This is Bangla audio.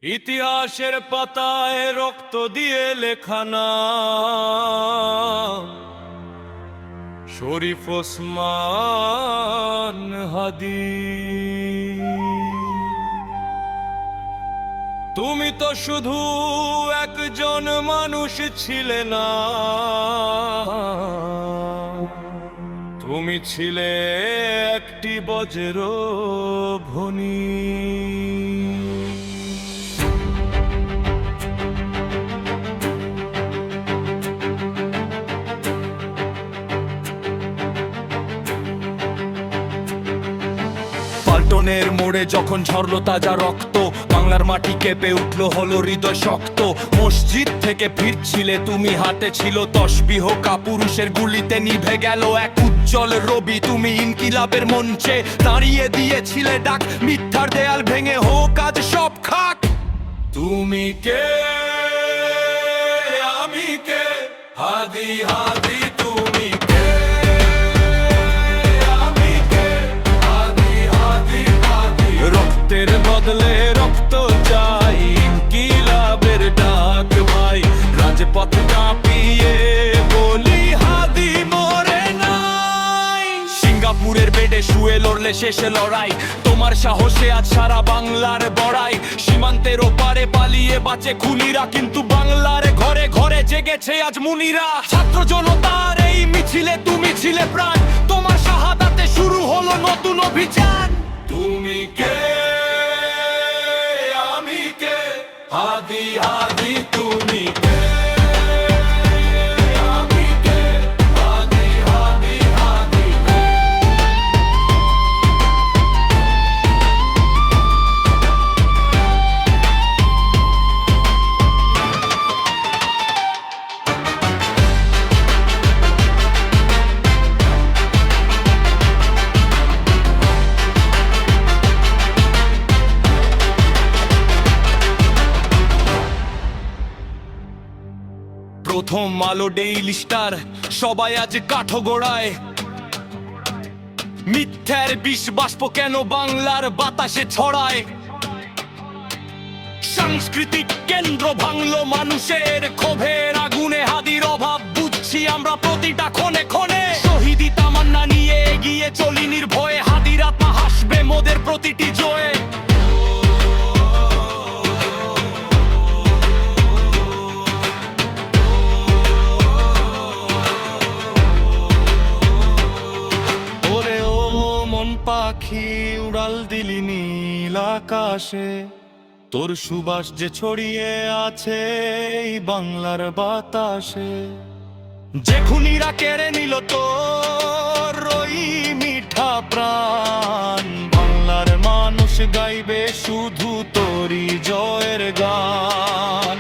ইতিহাসের পাতায় রক্ত দিয়ে লেখা নাম শরীফ ওসমান হাদি। তুমি তো শুধু একজন মানুষ ছিলে না, তুমি ছিলে একটি বজ্র ধ্বনি। পাল্টনের মোড়ে যখন ঝরলো তাজা রক্ত, বাংলার মাটি কেঁপে উঠলো, হলো হৃদয় শক্ত। মসজিদ থেকে ফিরছিলে তুমি, হাতে ছিল তসবিহ, কাপুরুষের গুলিতে নিভে গেল এক উজ্জ্বল রবি। তুমি ইনকিলাবের মঞ্চে দাঁড়িয়ে দিয়েছিলে ডাক, মিথ্যার দেয়াল ভেঙে হোক আজ সব খাক। তুমি কে, আমি কে, হাদি হাদি তুমি কে, আমি কে, হাদি হাদি হাদি। রক্তের বদলে রক্ত চাই, ইনকিলাবের ডাক ভাই, রাজপথ কাঁপিয়ে বলি হাদি মরে নাই। সিঙ্গাপুরের বেডে শুয়ে লড়লে শেষে লড়াই, তোমার সাহসে আজ সারা বাংলার বড়াই। সীমান্তের ওপারে পালিয়ে বাঁচে খুনিরা, কিন্তু বাংলার ঘরে ঘরে জেগেছে আজ মুনিরা। ছাত্র জনতার এই মিছিলে তুমি ছিলে প্রাণ, তোমার শাহাদাতে শুরু হলো নতুন অভিযান। তুমি কে, আমি কে, হাদি হাদি তুমি কে, আমি কে, হাদি হাদি হাদি। প্রথম আলো, ডেইলি স্টার, সবাই আজ কাঠগোড়ায়। মিথ্যার বিষ বাষ্প কেন বাংলার বাতাসে ছড়ায়? সাংস্কৃতিক কেন্দ্র ভাঙলো মানুষের ক্ষোভের আগুনে, হাদির অভাব বুঝছি আমরা প্রতিটা ক্ষণে ক্ষণে। শহীদি তামান্না নিয়ে এগিয়ে চলি নির্ভয়ে, হাদির আত্মা হাসবে মোদের প্রতিটি জয়ে। পাখি উড়াল দিলি নীল আকাশে, তোর সুবাস যে ছড়িয়ে আছে এই বাংলার বাতাসে। যে খুনিরা কেড়ে নিল তোর ওই মিঠা প্রাণ, বাংলার মানুষ গাইবে শুধু তোরই জয়ের গান।